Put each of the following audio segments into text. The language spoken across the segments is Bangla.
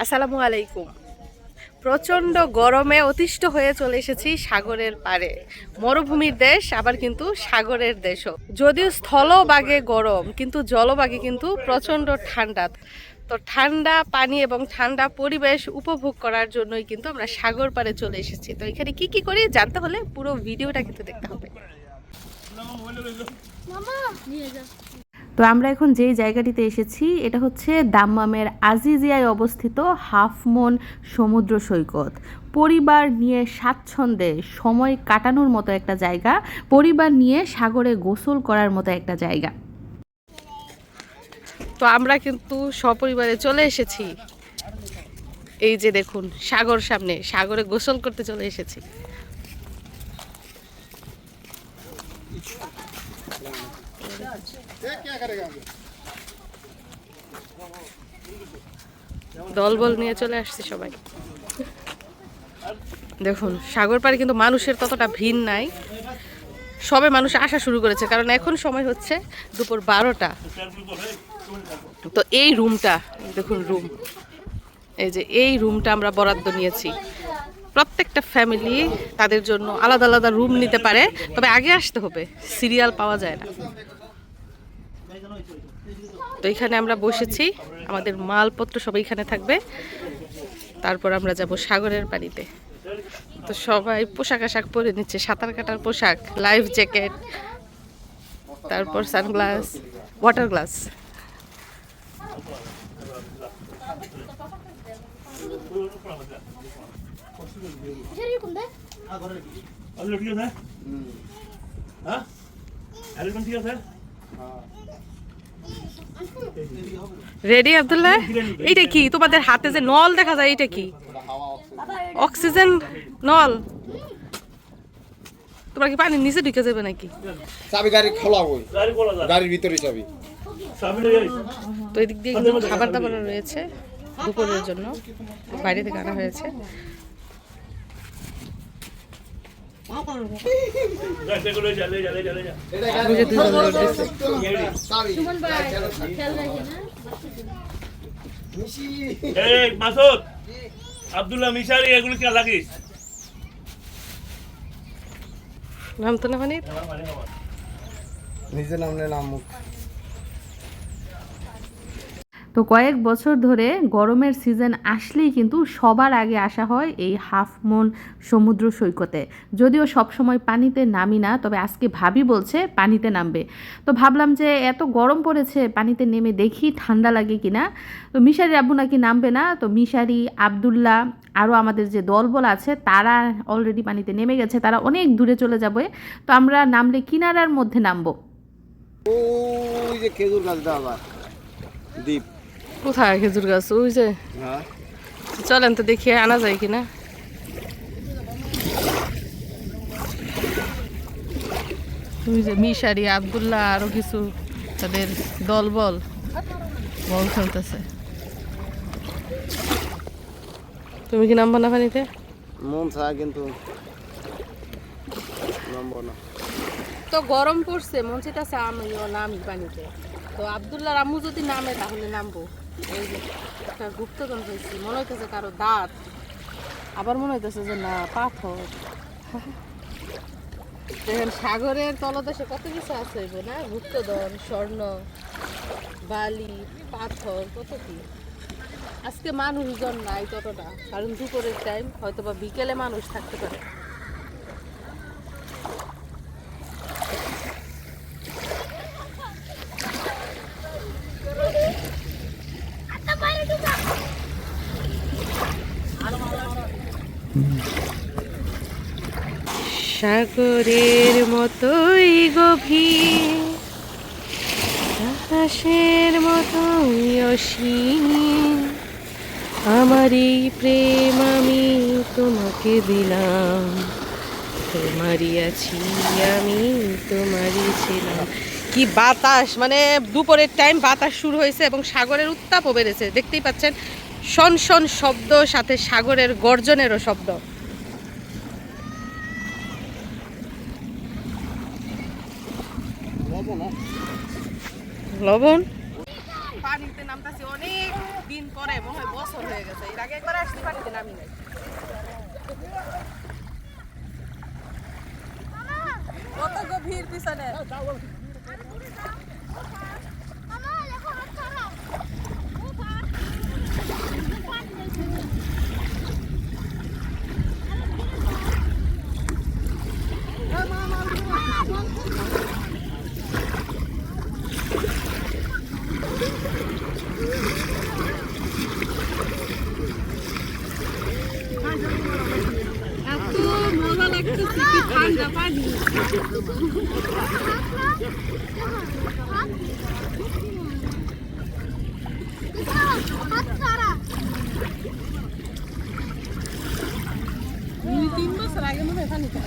আসসালামু আলাইকুম। প্রচণ্ড গরমে অতিষ্ঠ হয়ে চলে এসেছি সাগরের পাড়ে। মরুভূমির দেশ, আবার কিন্তু সাগরের দেশও। যদিও স্থলভাগে গরম, কিন্তু জলভাগে কিন্তু প্রচণ্ড ঠান্ডা। তো ঠান্ডা পানি এবং ঠান্ডা পরিবেশ উপভোগ করার জন্যই কিন্তু আমরা সাগর পাড়ে চলে এসেছি। তো এখানে কি কি করি জানতে হলে পুরো ভিডিওটা কিন্তু দেখতে হবে। তো আমরা এখন যেই জায়গাটিতে এসেছি এটা হচ্ছে দাম্মামের আজিজিয়ায় অবস্থিত হাফ মুন সমুদ্র সৈকত। পরিবার নিয়ে স্বাচ্ছন্দ্যে সময় কাটানোর মতো একটা জায়গা, পরিবার নিয়ে সাগরে গোসল করার মতো একটা জায়গা। তো আমরা কিন্তু সপরিবারে চলে এসেছি। এই যে দেখুন সাগর সামনে, সাগরে গোসল করতে চলে এসেছি। দলবল নিয়ে চলে আসছে সবাই। দেখুন সাগর পাড়ে কিন্তু মানুষের ততটা ভিড় নাই, সবে মানুষ আসা শুরু করেছে, কারণ এখন সময় হচ্ছে দুপুর 12টা। তো এই রুমটা দেখুন, এই যে এই রুমটা আমরা বরাদ্দ নিয়েছি। প্রত্যেকটা ফ্যামিলি তাদের জন্য আলাদা আলাদা রুম নিতে পারে, তবে আগে আসতে হবে, সিরিয়াল পাওয়া যায় না। তো এখানে আমরা বসেছি, আমাদের মালপত্র সব এখানে থাকবে, তারপর আমরা যাব সাগরের পানিতে। তো সবাই পোশাক আশাক পরে নিচ্ছে, সাঁতার কাটার পোশাক, লাইফ জ্যাকেট, তারপর sunglass, water glass. Ready Abdullah? এইটা কি তোমাদের হাতে যে নল দেখা যায়, এটা কি? অক্সিজেন নল? তোমরা কি পানির নিচে ঢুকে যাবে নাকি? চাবি গাড়ি খোলা, ওই গাড়ির ভিতরে চাবি। তো এদিক দিয়ে কিন্তু খাবার দাবার রয়েছে দুপুরের জন্য, বাইরে থেকে আনা হয়েছে। আব্দুল্লাহ মিশারি, এগুলো কি লাগিস? নাম তো না, মানে নিজে নাম নে, নাম মুখ। তো কয়েক বছর ধরে গরমের সিজন আসলেই কিন্তু সবার আগে আসা হয় এই হাফ মুন সমুদ্র সৈকতে। যদিও সব সময় পানিতে নামি না, তবে আজকে ভাবি বলছে পানিতে নামবে। তো ভাবলাম যে এত গরম পড়েছে, পানিতে নেমে দেখি ঠান্ডা লাগে কিনা। তো মিশারি আব্বু নাকি নামবে না, তো মিশারি, আব্দুল্লাহ, আরও আমাদের যে দলবল আছে তারা অলরেডি পানিতে নেমে গেছে, তারা অনেক দূরে চলে যাবে। তো আমরা নামলে কিনারার মধ্যে নামবো। ওই যে খেজুর গাছটা আবার দ্বীপ। কোথায় খেজুর গাছ? ওই যে। চলেন তো দেখি আনা যায় কিনা। ওই যে মিশারি, আব্দুল্লাহ, আরো কিছু তাদের দলবল বল খেলতেছে। তুমি কি নামবো না পানিতে? মন চায় কিন্তু নামবো না। তো গরম পড়ছে, মন চাইতেছে আমিও নামি পানিতে। তো আব্দুল্লাহর আম্মু যদি নামে তাহলে নামবো। এই যে একটা গুপ্তধন হয়েছি, মনে হইতেছে কারো দাঁত, আবার মনে হইতেছে যে না পাথর। দেখেন সাগরের তলদেশে কত কিছু আছে না, গুপ্তধন, স্বর্ণ, বালি, পাথর, কত কি। আজকে মানুষজন নাই ততটা, কারণ দুপুরের টাইম, হয়তো বা বিকেলে মানুষ থাকতে পারে। সাগরের মতোই গভীর, আকাশের মতোই অসীম, আমার এই প্রেম আমি তোমাকে দিলাম, তোমারই আছি আমি, তোমারই ছিলাম। কি বাতাস, মানে দুপুরের টাইম বাতাস শুরু হয়েছে এবং সাগরের উত্তাপও বেড়েছে, দেখতেই পাচ্ছেন। শন শন শব্দ, সাথে সাগরের গর্জনেরও শব্দ। লবণ পানিতে নামতাছি অনেক দিন পরে, মনে হয় বছর হয়ে গেছে। এর আগে একবার আসছি, পানিতে নামি নাই। কত গভীর পিছনে। মজা লাগতেছে, কি ঠান্ডা পানি। তিন বছর আগে মনে হয় পানিতে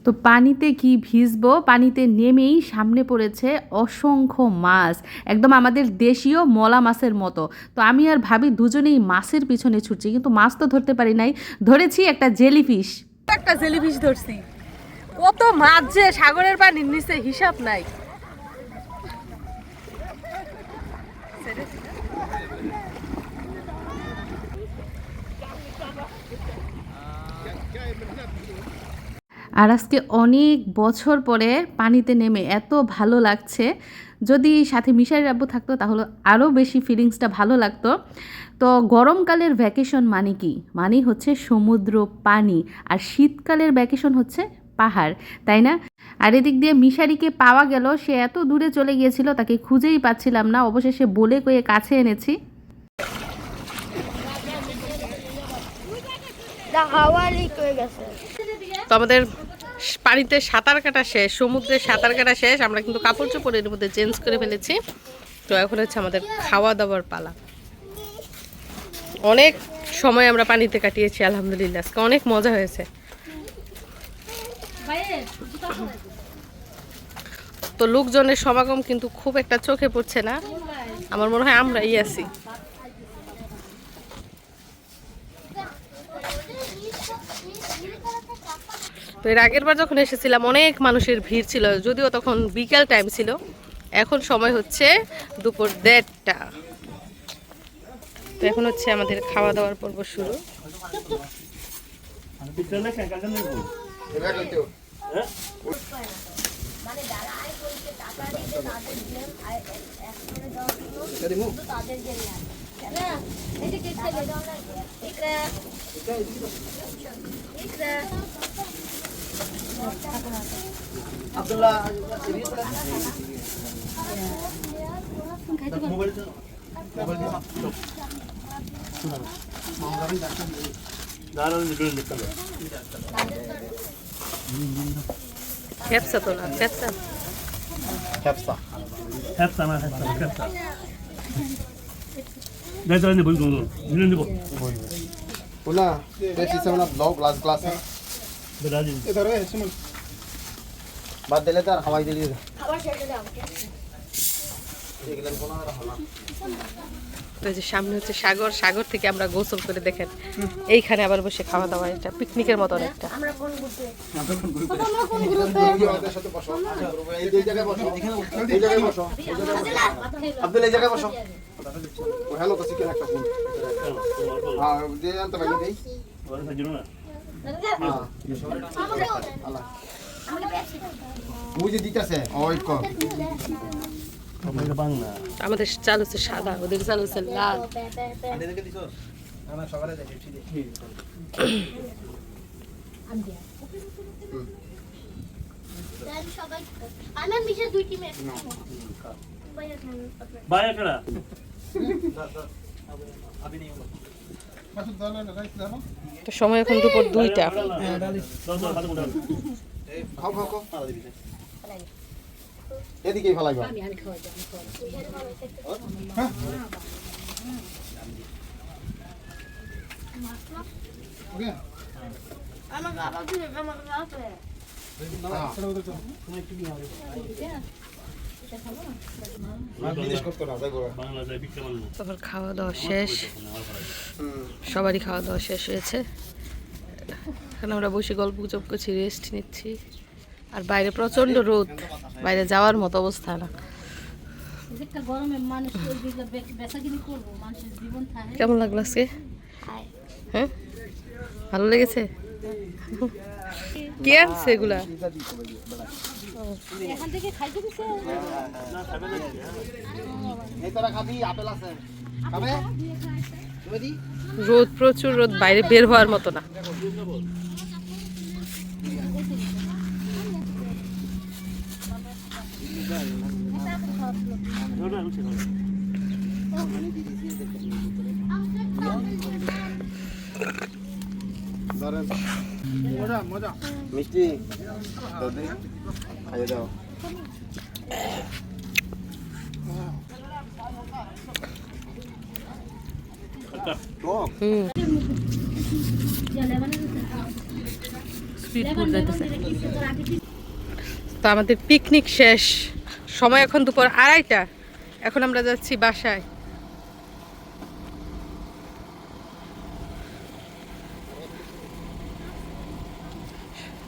তো পানিতে কি ভিজবো, পানিতে নেমেই সামনে পড়েছে অসংখ্য মাছ, একদম আমাদের দেশীয় মলা মাছের মতো। তো আমি আর ভাবি দুজনেই মাছের পিছনে ছুটছি, কিন্তু মাছ তো ধরতে পারি নাই। ধরেছি একটা জেলিফিশ, ধরছি। কত মাছ যে সাগরের পানির নিচে হিসাব নাই। আর আজকে অনেক বছর পরে পানিতে নেমে এত ভালো লাগছে। যদি সাথে মিশারি আব্বু থাকতো তাহলে আরও বেশি ফিলিংসটা ভালো লাগতো। তো গরমকালের ভ্যাকেশন মানে কি? মানে হচ্ছে সমুদ্র, পানি। আর শীতকালের ভ্যাকেশন হচ্ছে পাহাড়, তাই না? আর এদিক দিয়ে মিশারিকে পাওয়া গেল, সে এত দূরে চলে গিয়েছিল, তাকে খুঁজেই পাচ্ছিলাম না। অবশেষে বলে কয়ে কাছে এনেছি। তো আমাদের পানিতে সাঁতার কাটা শেষ, সমুদ্রে সাঁতার কাটা শেষ। আমরা কিন্তু কাপড় চোপড়ের মধ্যে চেঞ্জ করে ফেলেছি। তো এখন হচ্ছে আমাদের খাওয়া দাওয়ার পালা। অনেক সময় আমরা পানিতে কাটিয়েছি, আলহামদুলিল্লাহ আজকে অনেক মজা হয়েছে। তো লোকজনের সমাগম কিন্তু খুব একটা চোখে পড়ছে না, আমার মনে হয় আমরাই আছি। তো এর আগের বার যখন এসেছিলাম অনেক মানুষের ভিড় ছিল, যদিও তখন বিকেল টাইম ছিল। এখন সময় হচ্ছে দুপুর 1:30টা। তো এখন হচ্ছে আমাদের খাওয়া দাওয়ার পর্ব শুরু। আব্দুল্লাহ ক্যাপসা তো না, ক্যাপসা ক্যাপসা 캡사 나 캡사. 내 저한테 뭘 넣어? 이런 거. बोला जैसे से ना ब्लॉग ग्लास है बेराजी. इधर है सुमन बात दिले तार हवाई दिली খাবার শেষে দাও আমাকে। এগুলা কোনা রাখা তো এই যে সামনে হচ্ছে সাগর, সাগর থেকে আমরা গোসল করে দেখেন এইখানে আবার বসে খাওয়া দাওয়া, এটা পিকনিকের মতো অনেকটা। আমরা কোন গ্রুপে? আমাদের সাথে বসো এই জায়গায় বসো এই জায়গায় বসো আব্দুল এই জায়গায় বসো হ্যালো তো শিখে একটা ফোন হ্যাঁ দে জানতে পারি দেই ওরা সাজিনো না. হ্যাঁ আল্লাহ মুই যে দিতাছে ওই কো আপনাকে পাং না. আমাদের চাল হচ্ছে সাদা, ওদের চাল হচ্ছে লাল। আনে দেখে দিছো না সকালে যাই ঠিক আমি মিশে দুই টিমে बाया करा. তো সময় এখন দুপুর 2টা। খাও খাও খাও এদিকেই ফেলাইবা আমার বাবা কি আমার বাবা না বিদেশ করতে না যাইবো বাংলাদেশে বিক্রি মানুষ তারপর খাওয়া দাওয়া শেষ, হুম সবারই খাওয়া দাওয়া শেষ হয়েছে। এখানে আমরা বসে গল্প গুজব করছি, রেস্ট নিচ্ছি। আর বাইরে প্রচন্ড রোদ, বাইরে যাওয়ার মতো অবস্থা না। গরমে মানুষ বেচাকিনি করবো, মানুষের জীবন থাকে। কেমন লাগলো আজকে? হ্যাঁ, ভালো লেগেছে? কে আনছে এগুলা? এখান থেকে খাইতে দিছে। এই তোরা খাবি আপেল আছে খাবে তুমি দি রোদ, প্রচুর রোদ, বাইরে বের হওয়ার মতো না। ধরেন মজা মজা মিষ্টি দাও দে খাইয়ে দাও স্ট্রিট ফুড যাইতেছে। তো আমাদের পিকনিক শেষ, সময় এখন দুপুর 2:30। এখন আমরা যাচ্ছি বাসায়।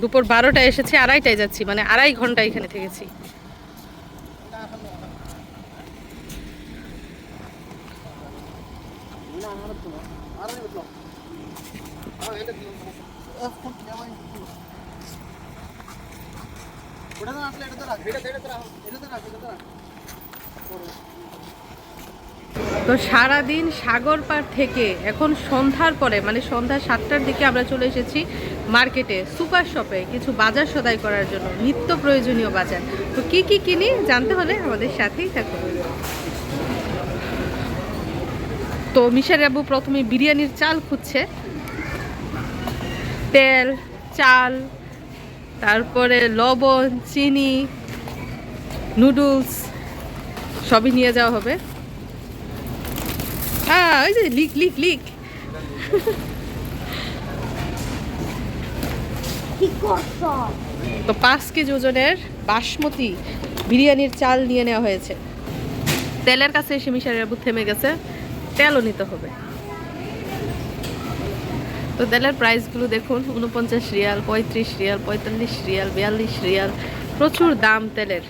দুপুর 12টায় এসেছি, 2:30টায় যাচ্ছি, মানে 2.5 ঘন্টা এখানে থেকেছি। তো সারাদিন সাগর পার থেকে এখন সন্ধ্যার পরে, মানে সন্ধ্যা 7টার দিকে আমরা চলে এসেছি মার্কেটে, সুপার শপে কিছু বাজার সদাই করার জন্য, নিত্য প্রয়োজনীয় বাজার। তো কি কি কিনি জানতে হলে আমাদের সাথেই থাকুন। তো মিশারি আব্বু প্রথমে বিরিয়ানির চাল খুঁজছে, তেল, চাল, তারপরে লবণ, চিনি, নুডলস সবই নিয়ে যাওয়া হবে। ওই যে লিক লিক লিক। তো 5 কেজি ওজনের বাসমতি বিরিয়ানির চাল নিয়ে নেওয়া হয়েছে। তেলের কাছে এসে মিশারি আব্বু থেমে গেছে, তেলও নিতে হবে। তো তেলের প্রাইসগুলো দেখুন, 49 রিয়াল, 35 রিয়াল, 45 রিয়াল, 42 রিয়াল, প্রচুর দাম তেলের।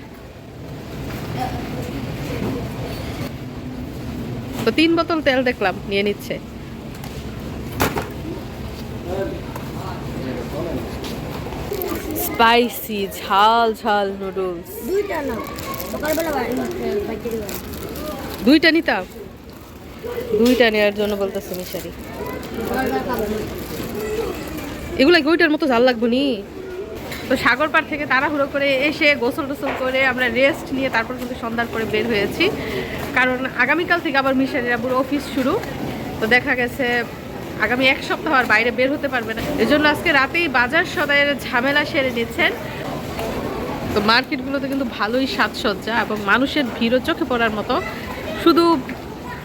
তো 3 বোতল তেল দেখলাম নিয়ে নিচ্ছে। স্পাইসি ঝাল ঝাল নুডলস দুইটা না, সকালবেলা বাইকে দিলাম। 2টা নিতাম, 2টা নেওয়ার জন্য বলতেছে মিশারি। এগুলা কি ওইটার মতো ঝাল লাগবো নি? তো সাগর পাড় থেকে তাড়াহুড়ো করে এসে গোসল টোসল করে আমরা রেস্ট নিয়ে তারপর কিন্তু সন্ধ্যার পরে বের হয়েছি, কারণ আগামীকাল থেকে আবার মিশারি আব্বুর অফিস শুরু। তো দেখা গেছে আগামী 1 সপ্তাহ আর বাইরে বের হতে পারবে না, এজন্য আজকে রাতেই বাজার সদাইয়ের ঝামেলা সেরে নিচ্ছেন। তো মার্কেটগুলোতে কিন্তু ভালোই সাজসজ্জা এবং মানুষের ভিড়ও চোখে পড়ার মতো। শুধু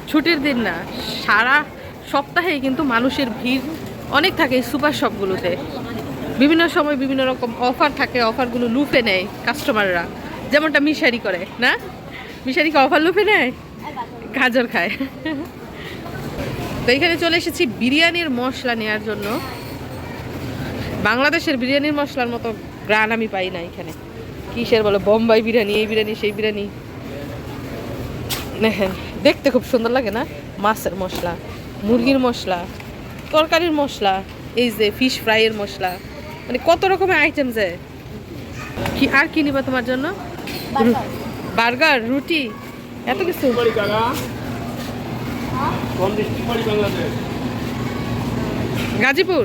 ছুটির দিন না, সারা সপ্তাহেই কিন্তু মানুষের ভিড় অনেক থাকে এই সুপার শপগুলোতে। বিভিন্ন সময় বিভিন্ন রকম অফার থাকে, অফারগুলো লুফে নেয় কাস্টমাররা, যেমনটা মিশারি করে না? মিশারিকে অফার লুফে নেয়, গাজর খায়। তো এখানে চলে এসেছি বিরিয়ানির মশলা নেওয়ার জন্য। বাংলাদেশের বিরিয়ানির মশলার মতো গ্রান আমি পাই না এখানে। কিসের বলো, বোম্বাই বিরিয়ানি, এই বিরিয়ানি সেই বিরিয়ানি। দেখেন, দেখতে খুব সুন্দর লাগে না? মাছের মশলা, মুরগির মশলা, তরকারির মশলা, এই যে ফিশ ফ্রাইয়ের মশলা, মানে কত রকমের আইটেম যায়। কি আর কি নিবা তোমার জন্য? বার্গার, রুটি, এত কিছু। গাজীপুর।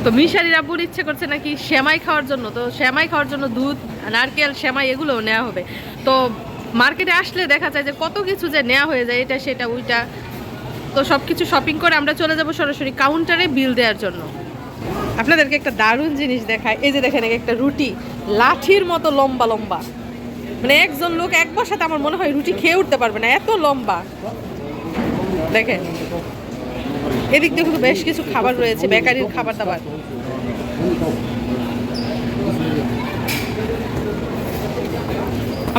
তো মিশারির আব্বুর ইচ্ছে করছে নাকি সেমাই খাওয়ার জন্য, তো সেমাই খাওয়ার জন্য দুধ, নারকেল, সেমাই এগুলোও নেওয়া হবে। তো মার্কেটে আসলে দেখা যায় যে কত কিছু যে নেওয়া হয়ে যায়, এটা সেটা ওইটা। তো সব কিছু শপিং করে আমরা চলে যাব সরাসরি কাউন্টারে বিল দেওয়ার জন্য। আপনাদেরকে একটা দারুণ জিনিস দেখায়, এই যে দেখেন একটা রুটি লাঠির মতো লম্বা লম্বা, মানে একজন লোক এক বসাতে আমার মনে হয় রুটি খেয়ে উঠতে পারবে না, এত লম্বা। দেখেন এদিক দিয়ে কিন্তু বেশ কিছু খাবার রয়েছে, বেকারির খাবার দাবার।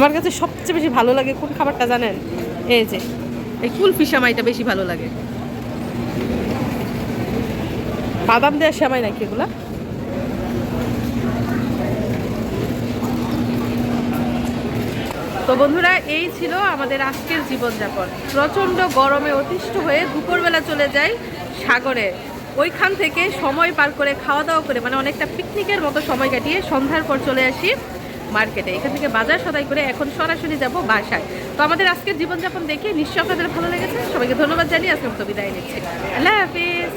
আমার কাছে সবচেয়ে বেশি ভালো লাগে কোন খাবারটা জানেন? এই যে এই কুলফি সেমাইটা বেশি ভালো লাগে। বাদাম দেওয়া সেমাই নাকি এগুলা? তো বন্ধুরা, এই ছিল আমাদের আজকের জীবনযাপন। প্রচণ্ড গরমে অতিষ্ঠ হয়ে দুপুরবেলা চলে যাই সাগরে। ওইখান থেকে সময় পার করে খাওয়া দাওয়া করে মানে অনেকটা পিকনিকের মতো সময় কাটিয়ে সন্ধ্যার পর চলে আসি মার্কেটে। এখান থেকে বাজার সদাই করে এখন সরাসরি যাব বাসায়। তো আমাদের আজকের জীবনযাপন দেখে নিশ্চয়ই আপনাদের ভালো লেগেছে। সবাইকে ধন্যবাদ জানিয়ে আজকে মতো বিদায় নিচ্ছি। আল্লাহ হাফিজ।